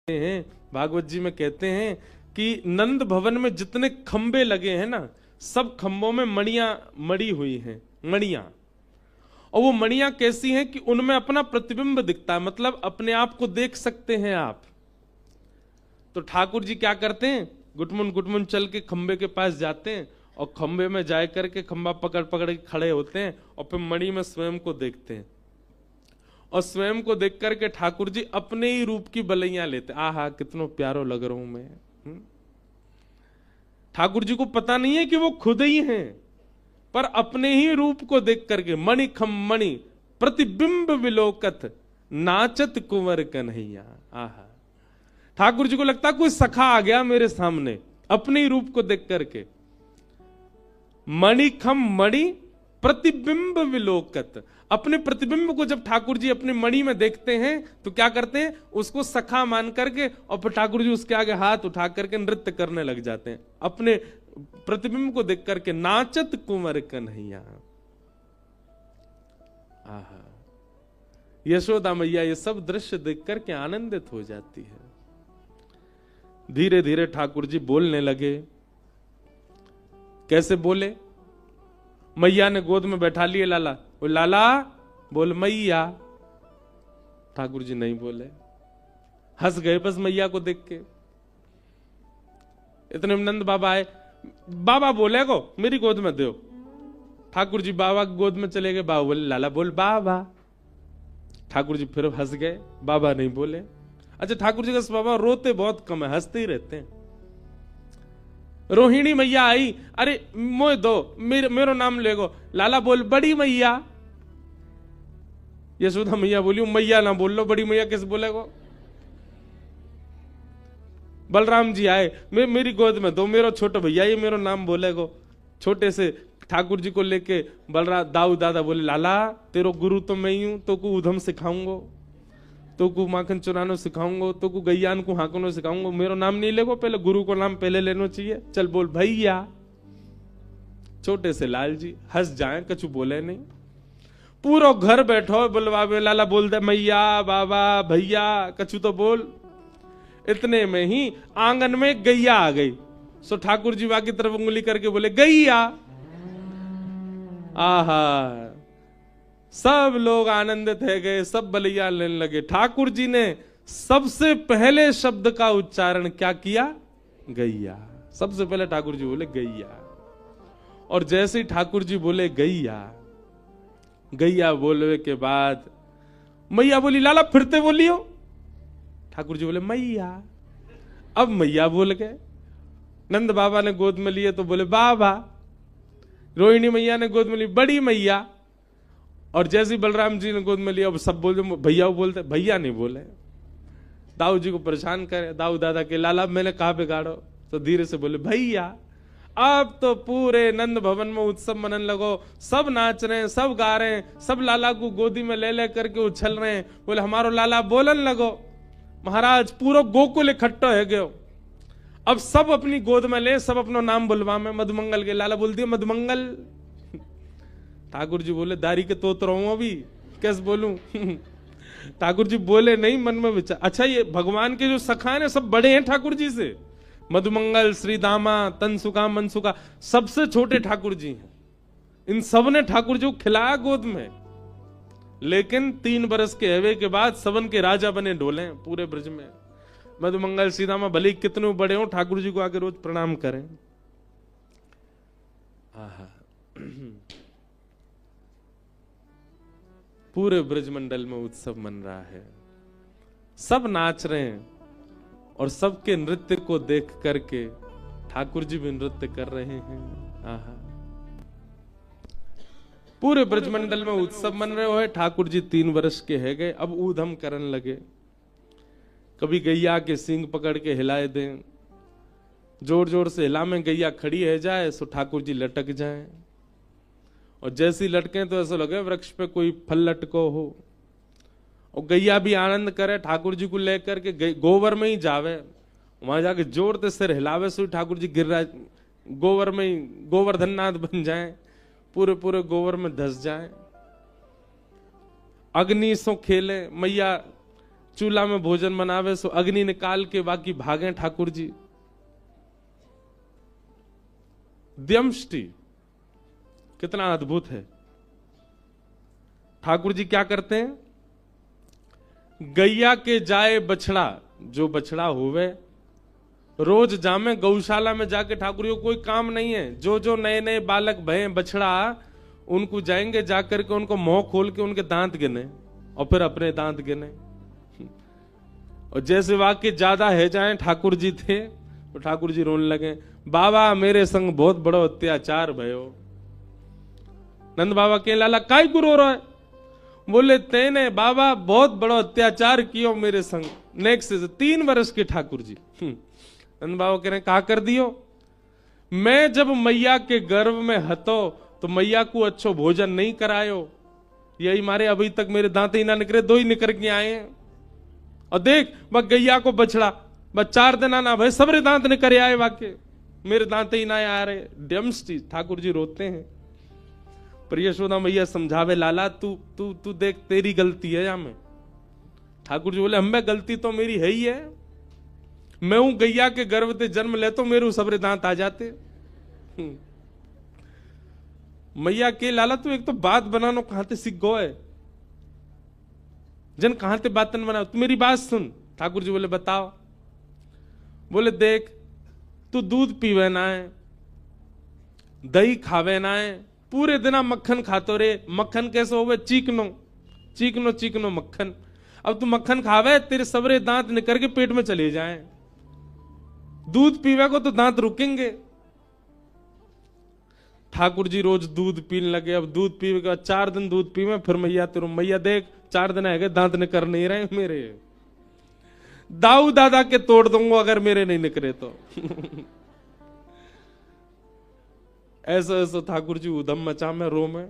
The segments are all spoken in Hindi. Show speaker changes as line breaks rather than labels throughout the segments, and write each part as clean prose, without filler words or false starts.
हैं, भागवत जी में कहते हैं कि नंद भवन में जितने खंबे लगे हैं ना, सब खंबों में मणियां मड़ी हुई हैं, मणियां। और वो मणियां कैसी हैं कि उनमें अपना प्रतिबिंब दिखता है, मतलब अपने आप को देख सकते हैं आप। तो ठाकुर जी क्या करते हैं, गुटमुन चल के खंबे के पास जाते हैं और खंबे में जा करके खंबा पकड़ पकड़ के खड़े होते हैं और फिर मणि में स्वयं को देखते हैं। और स्वयं को देख करके ठाकुर जी अपने ही रूप की बलैया लेते। आहा कितना प्यारो लग रहा हूं मैं। ठाकुर जी को पता नहीं है कि वो खुद ही हैं, पर अपने ही रूप को देख करके मणि खम मणि प्रतिबिंब विलोकत नाचत कुंवर कन्हैया। आहा, ठाकुर जी को लगता कोई सखा आ गया मेरे सामने अपने ही रूप को देख करके। मणि खम मणि प्रतिबिंब विलोकत, अपने प्रतिबिंब को जब ठाकुर जी अपने मणि में देखते हैं तो क्या करते हैं, उसको सखा मान करके और फिर ठाकुर जी उसके आगे हाथ उठा करके नृत्य करने लग जाते हैं अपने प्रतिबिंब को देख करके। नाचत कुंवर कन्हैया। आहा, यशोदा मैया ये सब दृश्य देख करके आनंदित हो जाती है। धीरे धीरे ठाकुर जी बोलने लगे। कैसे बोले, मैया ने गोद में बैठा लिए लाला, वो लाला बोल मैया। ठाकुर जी नहीं बोले, हंस गए बस मैया को देख के। इतने नंद बाबा आए, बाबा बोले को मेरी गोद में दो। ठाकुर जी बाबा की गोद में चले गए। बाबा बोले लाला बोल बाबा। ठाकुर जी फिर हंस गए, बाबा नहीं बोले। अच्छा, ठाकुर जी का स्वभाव रोते बहुत कम है, हंसते ही रहते हैं। रोहिणी मैया आई, अरे मोए दो, मेरो नाम लेगो। लाला बोल बड़ी मैया। यशोदा मैया बोली मैया ना बोल लो, बड़ी मैया कैसे बोलेगो। बलराम जी आए, मेरी गोद में दो, मेरो छोटा भैया ये मेरो नाम बोलेगो। छोटे से ठाकुर जी को लेके बलराम दाऊ दादा बोले लाला तेरो गुरु तो मैं ही हूं, तो को उधम सिखाऊंगो, तो को माखन चुरानो सिखाऊंगो, तो को गैयान को हाकनो सिखाऊंगो। मेरो नाम नहीं लेगो, पहले गुरु को नाम पहले लेना चाहिए। चल बोल भैया। छोटे से लाल जी हंस जाए, कछु बोले नहीं। पूरा घर बैठो बुलवावे, लाला बोल दे मैया बाबा भैया, कछु तो बोल। इतने में ही आंगन में गैया आ गई। सो ठाकुर जी वहां की तरफ उंगली करके बोले गैया। आहा, सब लोग आनंदित है गए, सब बलिया लेने लगे। ठाकुर जी ने सबसे पहले शब्द का उच्चारण क्या किया, गैया। सबसे पहले ठाकुर जी बोले गैया। और जैसे ही ठाकुर जी बोले गैया, गैया बोलने के बाद मैया बोली लाला फिरते बोलियो। ठाकुर जी बोले मैया। अब मैया बोल गए। नंद बाबा ने गोद में लिए तो बोले बाबा। रोहिणी मैया ने गोद में ली बड़ी मैया। और जैसे बलराम जी ने गोद में लिया, अब सब बोलते भैया बोलते, भैया नहीं बोले। दाऊ जी को परेशान करे, दाऊ दादा के लाला मैंने कहा बिगाड़ो, तो धीरे से बोले भैया। अब तो पूरे नंद भवन में उत्सव मनन लगो, सब नाच रहे हैं, सब गा रहे हैं, सब लाला को गोदी में ले ले करके उछल रहे हैं। बोले हमारो लाला बोलन लगो। महाराज पूरा गोकुल इकट्ठा है गयो। अब सब अपनी गोद में ले, सब अपना नाम बुलवा में मधुमंगल के। लाला बोल दिया मधुमंगल। ठाकुर जी बोले दारी के तोत रहा हूं अभी, कैसे बोलूं। ठाकुर जी बोले नहीं, मन में विचार। अच्छा, ये भगवान के जो सखा है सब बड़े हैं ठाकुर जी से। मधुमंगल, श्रीदामा, तनसुका, मनसुका, सबसे छोटे ठाकुर जी हैं। इन सब ने ठाकुर जी को खिलाया गोद में। लेकिन 3 बरस के हवे के बाद सबन के राजा बने डोले पूरे ब्रज में। मधुमंगल, श्रीदामा भले कितने बड़े हो, ठाकुर जी को आके रोज प्रणाम करें। आहा, पूरे ब्रजमंडल में उत्सव मन रहा है, सब नाच रहे हैं और सबके नृत्य को देख करके ठाकुर जी भी नृत्य कर रहे हैं। आहा, पूरे ब्रजमंडल में उत्सव मन रहे हो है। ठाकुर जी 3 वर्ष के है गए, अब ऊधम करने लगे। कभी गैया के सींग पकड़ के हिलाए दें, जोर जोर से हिला में गैया खड़ी है जाए सो ठाकुर जी लटक जाए। और जैसी लटके तो ऐसा लगे वृक्ष पे कोई फल लटको हो। और गैया भी आनंद करे, ठाकुर जी को लेकर के गोबर में ही जावे, वहां जाके जोर से सिर हिलावे सो ठाकुर जी गिर रहा गोबर में ही गोवर्धननाथ बन जाए, पूरे पूरे गोबर में धस जाए। अग्नि सो खेले, मैया चूल्हा में भोजन बनावे सो अग्नि निकाल के बाकी भागे ठाकुर जी। द्यमष्टि कितना अद्भुत है। ठाकुर जी क्या करते हैं, गैया के जाए बछड़ा, जो बछड़ा होवे रोज जामे गौशाला में जाके, ठाकुर जी को कोई काम नहीं है, जो जो नए नए बालक भय बछड़ा उनको जाएंगे, जाकर के उनको मुंह खोल के उनके दांत गिने और फिर अपने दांत गिने। और जैसे वाक्य ज्यादा है जाए ठाकुर जी थे तो ठाकुर जी रोने लगे, बाबा मेरे संग बहुत बड़ो अत्याचार भयो। नंद बाबा के लाला काय को रो रहा है, बोले तेने बाबा बहुत बड़ो अत्याचार कियो मेरे संग। नेक्स्ट 3 वर्ष के ठाकुर जी। नंद बाबा कह रहे कहा कर दियो, मैं जब मैया के गर्भ में हतो तो मैया को अच्छो भोजन नहीं करायो, यही मारे अभी तक मेरे दांत ही ना निकले, 2 ही निकल के आए हैं। और देख वह गैया को बछड़ा बस 4 दिन ना भाई सबरे दांत निकल आए, वाके मेरे दांत ही ना आ रहे। डम्स्टी ठाकुर जी रोते हैं। पर यशोदा मैया समझावे, लाला तू तू तू देख तेरी गलती है या मैं। ठाकुर जी बोले हमें गलती तो मेरी है ही है, मैं हूं गैया के गर्भ से जन्म ले तो मेरे सबरे दांत आ जाते। मैया के लाला तू एक तो बात बनानो कहां से सीख गो है, जन कहां से बातन बनाओ, तू मेरी बात सुन। ठाकुर जी बोले बताओ। बोले देख तू दूध पीवे ना है, दही खावे ना है, पूरे दिन मक्खन खातो रे। मक्खन कैसे होवे, चीकनो चीकनो चीकनो मक्खन। अब तू मक्खन खावे तेरे सबरे दांत निकल के पेट में चले जाएं। दूध पीवे को तो दांत रुकेंगे। ठाकुर जी रोज दूध पीने लगे। अब दूध पीवे के बाद 4 दिन दूध पीवे, फिर मैया तेरे मैया देख 4 दिन है दांत निकल नहीं रहे मेरे, दाऊ दादा के तोड़ दूंगा अगर मेरे नहीं निकले तो। ऐसा ऐसा ठाकुर जी उधम मचा में रो में।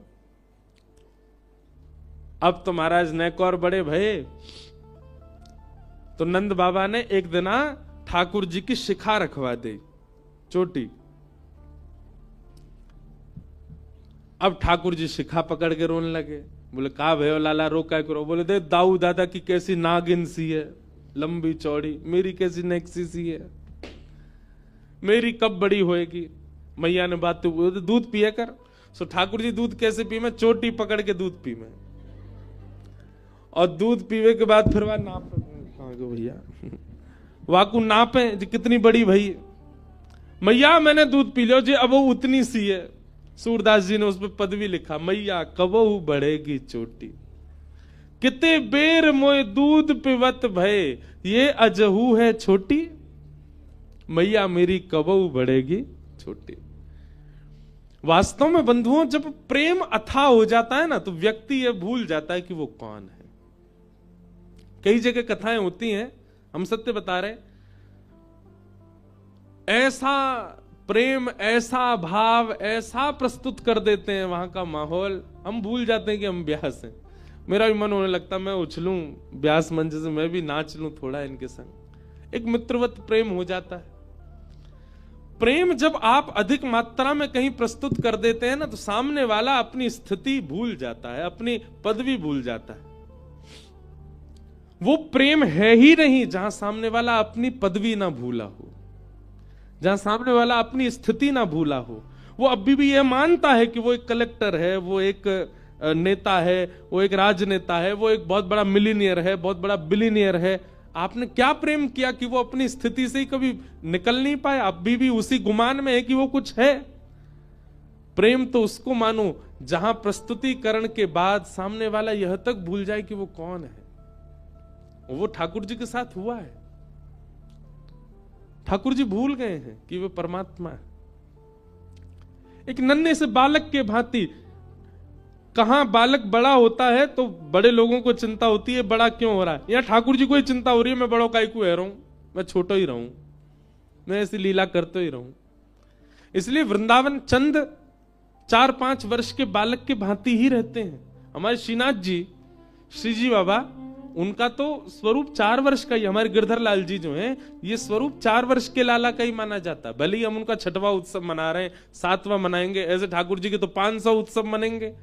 अब तो महाराज नेक और बड़े भये, तो नंद बाबा ने एक दिन ठाकुर जी की शिखा रखवा दी, चोटी। अब ठाकुर जी शिखा पकड़ के रोने लगे। बोले कहा भयो लाला रो क्या करो। बोले दे दाऊ दादा की कैसी नागिन सी है, लंबी चौड़ी, मेरी कैसी नेक्सी सी है, मेरी कब बड़ी होएगी। मैया ने बात तो दूध पिए कर। सो ठाकुर जी दूध कैसे पी में, चोटी पकड़ के दूध पी में, और दूध पीवे के बाद फिर वह नाप भैया वाकू नापे जी कितनी बड़ी भई। मैया मैंने दूध पी लियो जी, अब वो उतनी सी है। सूरदास जी ने उस पर पदवी लिखा, मैया कबहू बढ़ेगी चोटी, किते बेर मोय दूध पिवत भय, ये अजहू है छोटी, मैया मेरी कबहू बढ़ेगी छोटी। वास्तव में बंधुओं जब प्रेम अथाह हो जाता है ना तो व्यक्ति ये भूल जाता है कि वो कौन है। कई जगह कथाएं होती हैं, हम सत्य बता रहे, ऐसा प्रेम ऐसा भाव ऐसा प्रस्तुत कर देते हैं वहां का माहौल, हम भूल जाते हैं कि हम ब्यास हैं। मेरा भी मन होने लगता मैं उछलूं ब्यास मंच से, मैं भी नाच लूं थोड़ा इनके संग। एक मित्रवत प्रेम हो जाता है। प्रेम जब आप अधिक मात्रा में कहीं प्रस्तुत कर देते हैं ना तो सामने वाला अपनी स्थिति भूल जाता है, अपनी पदवी भूल जाता है। वो प्रेम है ही नहीं जहां सामने वाला अपनी पदवी ना भूला हो, जहां सामने वाला अपनी स्थिति ना भूला हो। वो अभी भी यह मानता है कि वो एक कलेक्टर है, वो एक नेता है, वो एक राजनेता है, वो एक बहुत बड़ा मिलीनियर है, बहुत बड़ा बिलीनियर है। आपने क्या प्रेम किया कि वो अपनी स्थिति से ही कभी निकल नहीं पाए, अभी भी उसी गुमान में है कि वो कुछ है। प्रेम तो उसको मानो जहां प्रस्तुतिकरण के बाद सामने वाला यह तक भूल जाए कि वो कौन है। वो ठाकुर जी के साथ हुआ है। ठाकुर जी भूल गए हैं कि वो परमात्मा है। एक नन्हे से बालक के भांति, कहां बालक बड़ा होता है तो बड़े लोगों को चिंता होती है बड़ा क्यों हो रहा है, या ठाकुर जी को ही चिंता हो रही है मैं बड़ों का क्यों रहा हूं, मैं छोटा ही रहूं, मैं ऐसी लीला करते ही रहूं। इसलिए वृंदावन चंद 4-5 वर्ष के बालक के भांति ही रहते हैं। हमारे श्रीनाथ जी, श्री जी बाबा, उनका तो स्वरूप 4 वर्ष का ही। हमारे गिरधर लाल जी जो हैं, ये स्वरूप 4 वर्ष के लाला का ही माना जाता है। भले ही हम उनका 6वां उत्सव मना रहे हैं, 7वां मनाएंगे, ऐसे ठाकुर जी के तो 500 उत्सव मनेंगे,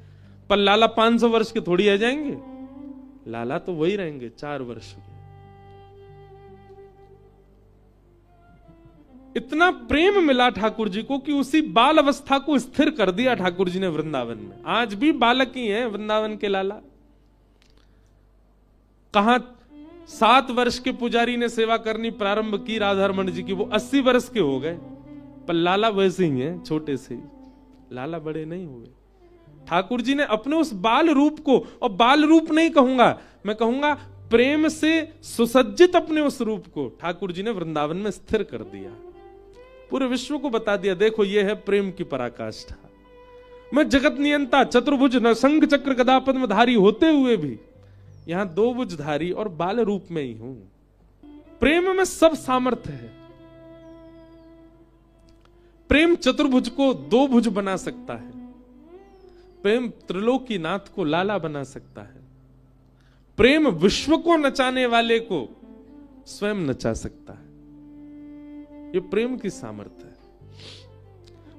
पर लाला 500 वर्ष के थोड़ी रह जाएंगे। लाला तो वही रहेंगे 4 वर्ष के। इतना प्रेम मिला ठाकुर जी को कि उसी बाल अवस्था को स्थिर कर दिया ठाकुर जी ने वृंदावन में। आज भी बालक ही हैं वृंदावन के लाला। कहां 7 वर्ष के पुजारी ने सेवा करनी प्रारंभ की राधारमण जी की, वो 80 वर्ष के हो गए, पर लाला वैसे ही हैं, छोटे से ही, लाला बड़े नहीं हुए। ठाकुर जी ने अपने उस बाल रूप को, और बाल रूप नहीं कहूंगा, मैं कहूंगा प्रेम से सुसज्जित अपने उस रूप को ठाकुर जी ने वृंदावन में स्थिर कर दिया। पूरे विश्व को बता दिया, देखो ये है प्रेम की पराकाष्ठा। मैं जगत नियंता चतुर्भुज न शंख चक्र गदा पद्मधारी होते हुए भी यहां 2 भुजधारी और बाल रूप में ही हूं। प्रेम में सब सामर्थ्य है। प्रेम चतुर्भुज को 2 भुज बना सकता है। प्रेम त्रिलोकीनाथ को लाला बना सकता है। प्रेम विश्व को नचाने वाले को स्वयं नचा सकता है। ये प्रेम की सामर्थ्य है।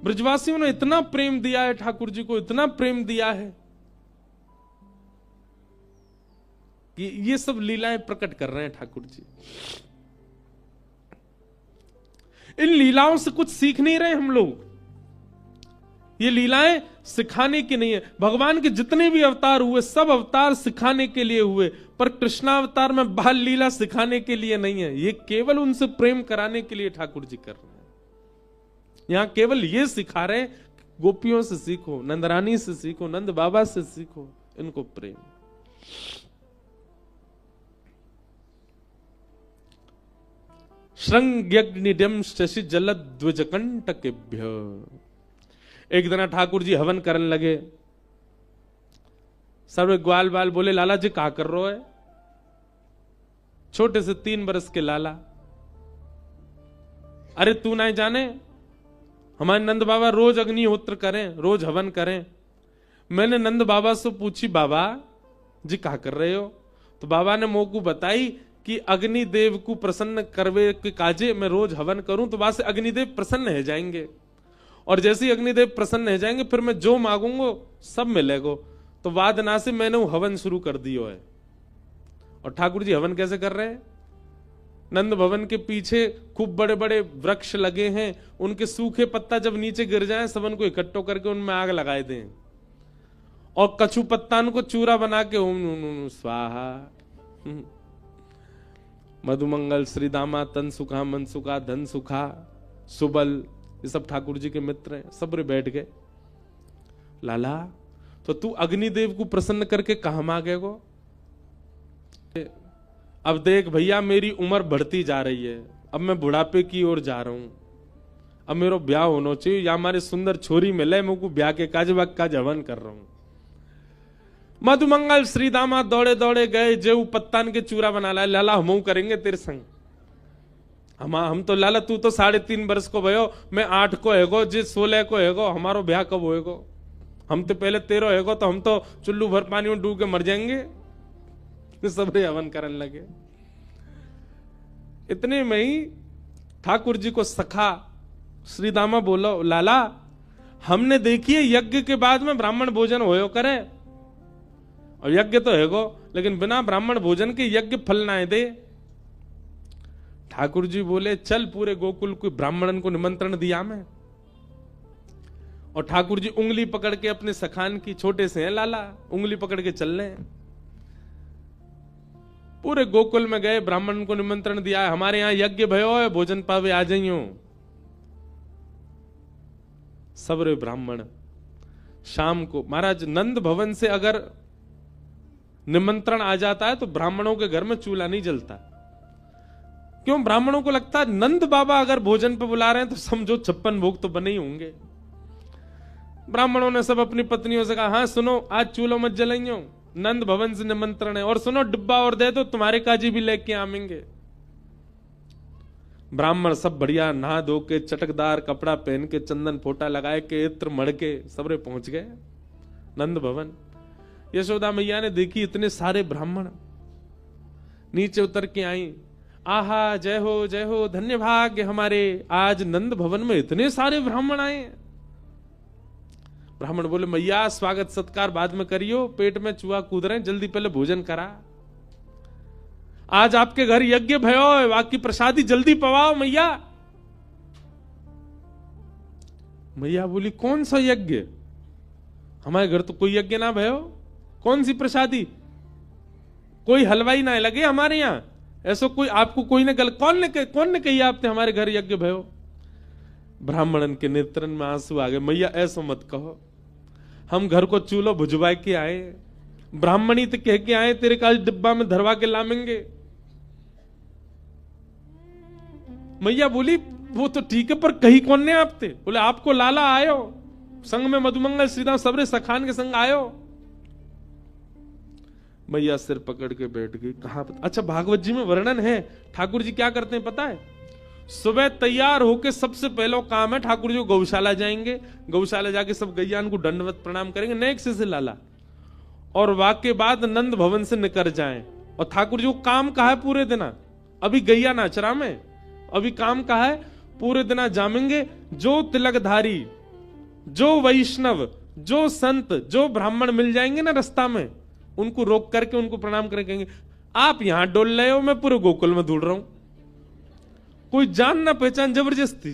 ब्रजवासियों ने इतना प्रेम दिया है ठाकुर जी को, इतना प्रेम दिया है कि ये सब लीलाएं प्रकट कर रहे हैं ठाकुर जी। इन लीलाओं से कुछ सीख नहीं रहे हम लोग। ये लीलाएं सिखाने की नहीं है। भगवान के जितने भी अवतार हुए सब अवतार सिखाने के लिए हुए, पर कृष्णावतार में बाल लीला सिखाने के लिए नहीं है। ये केवल उनसे प्रेम कराने के लिए ठाकुर जी कर रहे हैं। यहां केवल ये सिखा रहे, गोपियों से सीखो, नंदरानी से सीखो, नंद बाबा से सीखो इनको प्रेम। श्रृंग्यग्निड्यम शशि जलद्विजकंटकेभ्य। एक दिन ठाकुर जी हवन करने लगे। सर्वे ग्वाल बाल बोले, लाला जी क्या कर रहे हो? छोटे से 3 बरस के लाला, अरे तू नहीं जाने हमारे नंद बाबा रोज अग्निहोत्र करें, रोज हवन करें। मैंने नंद बाबा से पूछी, बाबा जी क्या कर रहे हो? तो बाबा ने मोकू बताई कि अग्निदेव को प्रसन्न करवे के काजे मैं रोज हवन करूं तो वहां से अग्निदेव प्रसन्न हो जाएंगे, और जैसे ही अग्निदेव प्रसन्न हो जाएंगे फिर मैं जो मांगूंगा सब मिलेगा। तो वादना से मैंने वो हवन शुरू कर दियो है। और ठाकुर जी हवन कैसे कर रहे हैं? नंद भवन के पीछे खूब बड़े बड़े वृक्ष लगे हैं, उनके सूखे पत्ता जब नीचे गिर जाएं सब उनको इकट्ठो करके उनमें आग लगाए दें, और कछु पत्तान को चूरा बना के ओम स्वाहा मधुमंगल श्री दामा तन सुखा मन सुखा धन सुखा सुबल, ये सब ठाकुर जी के मित्र हैं। सब रे बैठ गए। लाला तो तू अग्निदेव को प्रसन्न करके कहां मांगे गो? अब देख भैया मेरी उम्र बढ़ती जा रही है, अब मैं बुढ़ापे की ओर जा रहा हूं, अब मेरा ब्याह होना चाहिए, या हमारे सुंदर छोरी मिले मुझको ब्याह के काज हवन कर रहा हूं। मधुमंगल श्री दामा दौड़े दौड़े गए, जेऊ पत्तान के चूरा बना लाए। लाला हम करेंगे तेरे संग। हम तो लाला तू तो 3.5 वर्ष को भयो, मैं 8 को हैगो, जे 16 को हैगो, हमारो ब्याह कब होएगो? हम तो पहले 13 हैगो, तो हम तो चुल्लू भर पानी में डूब के मर जाएंगे। तो सब हवन करने लगे। इतने में ही ठाकुर जी को सखा श्री दामा बोलो, लाला हमने देखिए यज्ञ के बाद में ब्राह्मण भोजन होयो करे, और यज्ञ तो है गो, लेकिन बिना ब्राह्मण भोजन के यज्ञ फल ना दे। ठाकुर जी बोले, चल पूरे गोकुल को ब्राह्मणन को निमंत्रण दिया मैं। और ठाकुर जी उंगली पकड़ के अपने सखान की, छोटे से हैं लाला, उंगली पकड़ के चल रहे हैं। पूरे गोकुल में गए, ब्राह्मण को निमंत्रण दिया है, हमारे यहां यज्ञ भयो है, भोजन पावे आ जाइयो। सबरे ब्राह्मण शाम को, महाराज नंद भवन से अगर निमंत्रण आ जाता है तो ब्राह्मणों के घर में चूल्हा नहीं जलता। क्यों? ब्राह्मणों को लगता है नंद बाबा अगर भोजन पे बुला रहे हैं तो समझो 56 भोग तो बने ही होंगे। ब्राह्मणों ने सब अपनी पत्नियों से कहा, हाँ सुनो आज चूल्हो मत जलाइयो, नंद भवन से निमंत्रण है, और सुनो डिब्बा और दे दो, तुम्हारे काजी भी लेके आवेंगे। ब्राह्मण सब बढ़िया नहा धो के चटकदार कपड़ा पहन के चंदन फोटा लगाए के इत्र मड़ के सबरे पहुंच गए नंद भवन। यशोदा मैया ने देखी इतने सारे ब्राह्मण, नीचे उतर के आई, आहा जय हो धन्य भाग्य हमारे, आज नंद भवन में इतने सारे ब्राह्मण आए। ब्राह्मण बोले, मैया स्वागत सत्कार बाद में करियो, पेट में चूहा कूद रहे, जल्दी पहले भोजन करा। आज आपके घर यज्ञ भयो, बाकी प्रसादी जल्दी पवाओ मैया। मैया बोली कौन सा यज्ञ, हमारे घर तो कोई यज्ञ ना भयो, कौन सी प्रसादी, कोई हलवाई ना लगे हमारे यहाँ, ऐसा कोई आपको कोई ने कौन ने कही आपने हमारे घर यज्ञ भयो। ब्राह्मणन के नेत्रन में आंसू आ गए। मैया ऐसा मत कहो, हम घर को चूल्हा भुजवा के आए, ब्राह्मणी तो कह के आए तेरे का डिब्बा में धरवा के लामेंगे। मैया बोली वो तो ठीक है, पर कही कौन ने आप थे। बोले आपको लाला आयो, संग में मधुमंगल श्रीराम सबरे सखान के संग आयो। मैया सिर पकड़ के बैठ गई। कहा अच्छा भागवत जी में वर्णन है, ठाकुर जी क्या करते हैं पता है, सुबह तैयार होके सबसे पहला काम है ठाकुर जी गौशाला जाएंगे, गौशाला जाके सब गैयान को दंडवत प्रणाम करेंगे नेक्स्ट से लाला, और वाके बाद नंद भवन से निकल जाएं। और ठाकुर जी को काम कहा है पूरे दिन, अभी गैया नाचरा में, अभी काम कहा है पूरे दिन जामेंगे। जो तिलकधारी, जो वैष्णव, जो संत, जो ब्राह्मण मिल जाएंगे ना रास्ता में, उनको रोक करके उनको प्रणाम करेंगे। आप यहां डोल रहे हो, मैं पूरे गोकुल में ढूंढ रहा हूं, कोई जान ना पहचान जबरदस्ती।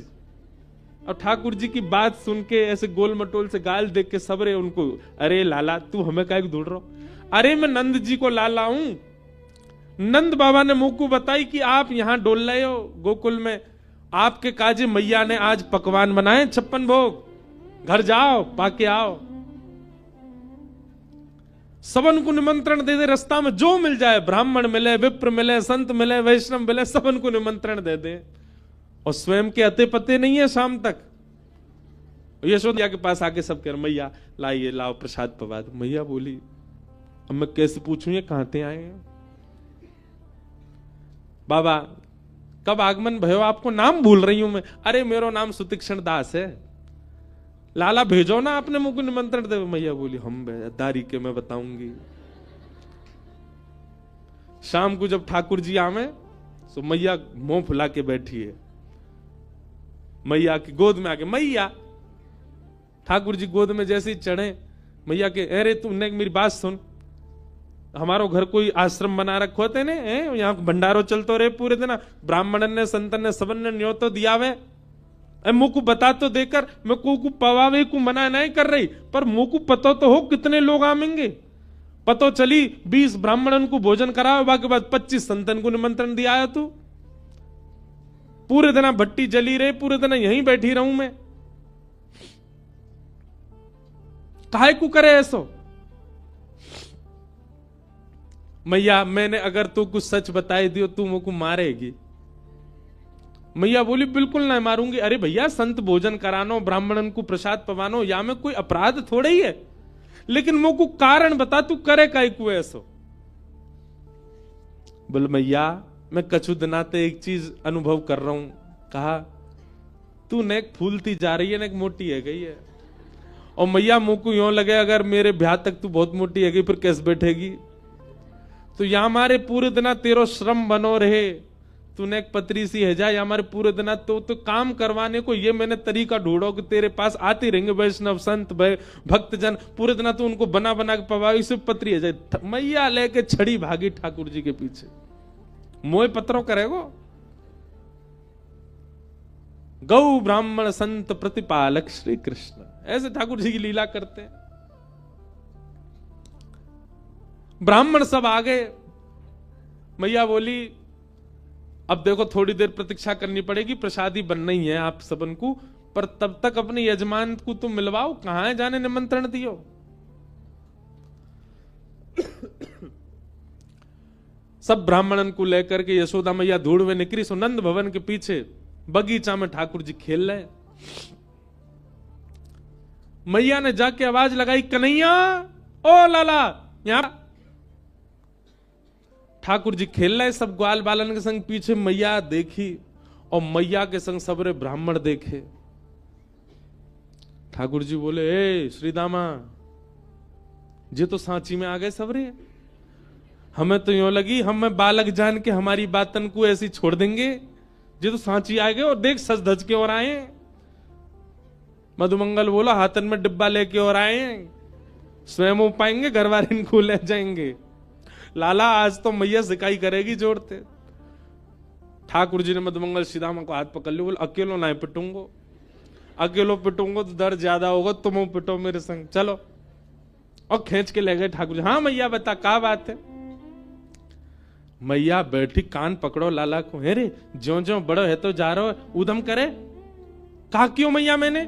अब ठाकुर जी की बात सुन के ऐसे गोल मटोल से गाल देख के सबरे उनको, अरे लाला तू हमें काहे ढूंढ रहा हो। अरे मैं नंद जी को लाला हूं, नंद बाबा ने मुंह को बताई कि आप यहां डोल रहे हो गोकुल में, आपके काजे मैया ने आज पकवान बनाए 56 भोग, घर जाओ पाके आओ। सबन को निमंत्रण दे दे, रास्ता में जो मिल जाए, ब्राह्मण मिले, विप्र मिले, संत मिले, वैष्णव मिले, सबन को निमंत्रण दे दे। और स्वयं के अते पते नहीं है शाम तक। यशोदा के पास आके सब कह रहे मैया लाइए, लाओ प्रसाद पवाद। मैया बोली अब मैं कैसे पूछूं ये कहां से आए हैं। बाबा कब आगमन भयो, आपको नाम भूल रही हूं मैं। अरे मेरा नाम सुतीक्षण दास है, लाला भेजो ना आपने मुझको निमंत्रण दे। मैया बोली हम दारी के मैं बताऊंगी। शाम को जब ठाकुर जी आवे तो मैया मुंह फुला के बैठी है, मैया की गोद में आके, मैया ठाकुर जी गोद में जैसे ही चढ़े, मैया के अरे तूने मेरी बात सुन, हमारो घर कोई आश्रम बना रखो थे ने, यहाँ भंडारो चलतो रहे पूरे दिन, ब्राह्मणन ने संतन ने सबन ने न्योतो दिया वे, मुंह को बता तो देकर, मैं को पवावे को मना नहीं कर रही, पर मुंह को पता तो हो कितने लोग आवेंगे। पतो चली 20 ब्राह्मणन को भोजन कराओ, बाकी बाद 25 संतन को निमंत्रण दिया है तू। पूरे दिन भट्टी जली रही, पूरे दिन यहीं बैठी रहूं मैं, काहे को करे ऐसो। मैया मैंने अगर तू कुछ सच बताई दियो तू मुझको मारेगी। मैया बोली बिल्कुल नहीं मारूंगी। अरे भैया संत भोजन करानो, ब्राह्मणन को प्रसाद पवानो, या में कोई अपराध थोड़े ही है, लेकिन मुझको कारण बता तू करे काहे को ऐसो। बोल मैया मैं कछु दिनाते एक चीज अनुभव कर रहा हूं। कहा तू नेक फूलती जा रही है, नेक मोटी है गई है। और मैया मुंह को यूं लगे अगर मेरे ब्याह तक तू बहुत मोटी है गई फिर कैसे बैठेगी। तो या हमारे पूरे दिना तेरो श्रम बनो रहे, तूने एक पतरी सी है जाए हमारे पूरे दिन, तो काम करवाने को ये मैंने तरीका ढूंढो कि तेरे पास आते रहेंगे वैष्णव संत भक्तजन, पूरे दिन तू उनको बना बना के पवा, इसे पतरी है जाए। मैया लेके छड़ी भागी ठाकुर जी के पीछे, मोह पत्रों करेगो। गौ ब्राह्मण संत प्रतिपालक श्री कृष्ण, ऐसे ठाकुर जी की लीला करते हैं। ब्राह्मण सब आ गए। मैया बोली अब देखो थोड़ी देर प्रतीक्षा करनी पड़ेगी, प्रसादी बनना ही है आप सबन को, पर तब तक अपने यजमान को तुम मिलवाओ, कहां है जाने निमंत्रण दियो। सब ब्राह्मणन को लेकर के यशोदा मैया धूड़ में निकली। सुनंद भवन के पीछे बगीचा में ठाकुर जी खेल रहे। मैया ने जाके आवाज लगाई, कन्हैया ओ लाला यहां। ठाकुर जी खेल रहे सब ग्वाल बालन के संग, पीछे मैया देखी और मैया के संग सबरे ब्राह्मण देखे। ठाकुर जी बोले ए श्रीदामा, जे तो सांची में आ गए सबरे, हमें तो यूं लगी हमें बालक जान के हमारी बातन को ऐसी छोड़ देंगे, जे तो सांची आ गए और देख सज धज के और आए। मधुमंगल बोला हाथन में डिब्बा लेके और आए, स्वयं हो पाएंगे घर वाले इनको ले जाएंगे। लाला आज तो मैया सिकाई करेगी जोड़ते। ठाकुर जी ने मधुमंगल श्रीदामा को हाथ पकड़ लिया, बोले अकेलो ना पिटूंगो, अकेलो पिटूंगा तो दर्द ज्यादा होगा, तुम पिटो मेरे संग, चलो। और खींच के ले गए ठाकुर जी। हाँ मैया बता क्या बात है। मैया बैठी, कान पकड़ो लाला को। हे रे ज्यो ज्यो बड़ो है तो जा रहा है, उदम करे। कहा क्यों मैया मैंने?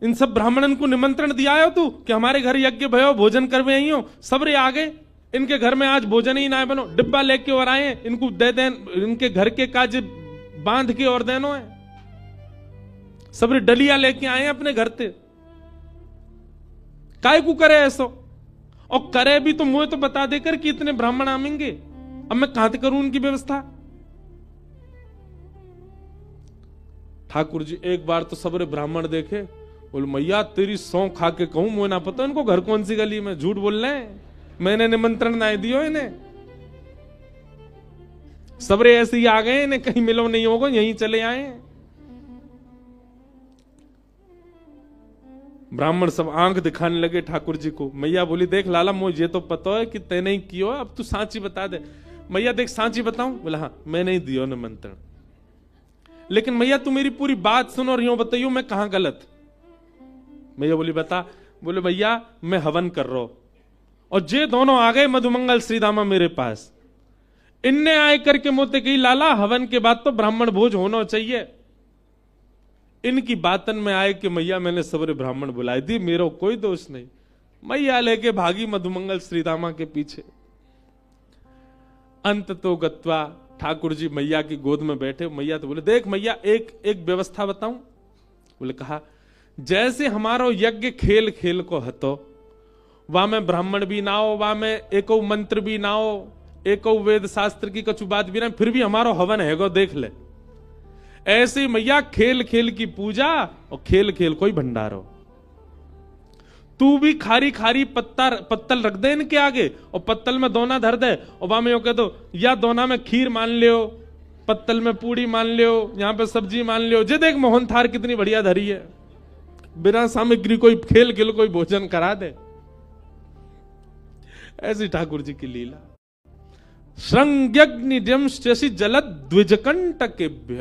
इन सब ब्राह्मणन को निमंत्रण दिया हो तू कि हमारे घर यज्ञ भयो, भोजन करवे आई हो। सबरे आगे इनके घर में आज भोजन ही ना बनो, डिब्बा लेके और आए, इनको दे दें, इनके घर के काज बांध के और देनो है। सबरे डलिया लेके आए अपने घर से। काय को करे ऐसो? और करे भी तो मुझे तो बता देकर कि इतने ब्राह्मण आमेंगे, अब मैं कहां से करूं उनकी व्यवस्था? ठाकुर जी एक बार तो सबरे ब्राह्मण देखे, बोले मैया तेरी सौं खा के कहूं, मुझे ना पता इनको घर कौन सी गली में, झूठ बोल रहे हैं, मैंने निमंत्रण ना दियो इन्हें। सबरे ऐसे ही आ गए, इन्हें कहीं मिलो नहीं होगा, यहीं चले आए। ब्राह्मण सब आंख दिखाने लगे ठाकुर जी को। मैया बोली देख लाला मुझे ये तो पता है कि तैने ही कियो, अब तू सांची बता दे। मैया देख सांची बताऊं? बोला हाँ मैंने ही दियो निमंत्रण, लेकिन मैया तू मेरी पूरी बात सुनो और यूं बताइयो मैं कहां गलत। मैया बोली बता। बोले भैया मैं हवन कर रहा हूं और जे दोनों आ गए मधुमंगल श्रीदामा मेरे पास, इनने आए करके मोते कही लाला हवन के बाद तो ब्राह्मण भोज होना चाहिए। इनकी बातन में आए कि मैया मैंने सबरे ब्राह्मण बुलाई दी, मेरा कोई दोष नहीं। मैया लेके भागी मधुमंगल श्रीदामा के पीछे। अंत तो गत्वा ठाकुर जी मैया की गोद में बैठे। मैया तो बोले देख मैया एक व्यवस्था बताऊं? बोले कहा जैसे हमारो यज्ञ खेल खेल को हतो, वहां में ब्राह्मण भी ना हो, वहां में एको मंत्र भी ना हो, एको वेद शास्त्र की कछु बात भी ना, फिर भी हमारो हवन है गो देख ले। ऐसे ही मैया खेल खेल की पूजा और खेल खेल कोई भंडारो। तू भी खारी खारी पत्तल रख दे इनके आगे और पत्तल में दोना धर दे और वहां में यो कह दो या दोना में खीर मान लियो, पत्तल में पूड़ी मान लियो, यहां पे सब्जी मान लियो। जे देख मोहन थार कितनी बढ़िया धरी है, बिना सामग्री कोई खेल खेल कोई भोजन करा दे। ऐसी ठाकुर जी की लीला। श्रृंग्यग्निशि जलद द्विजकंटकेभ्य।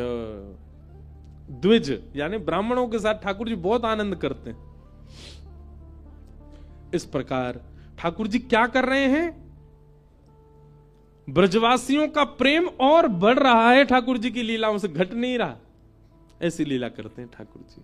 द्विज यानी ब्राह्मणों के साथ ठाकुर जी बहुत आनंद करते हैं। इस प्रकार ठाकुर जी क्या कर रहे हैं? ब्रजवासियों का प्रेम और बढ़ रहा है, ठाकुर जी की लीलाओं से घट नहीं रहा। ऐसी लीला करते हैं ठाकुर जी।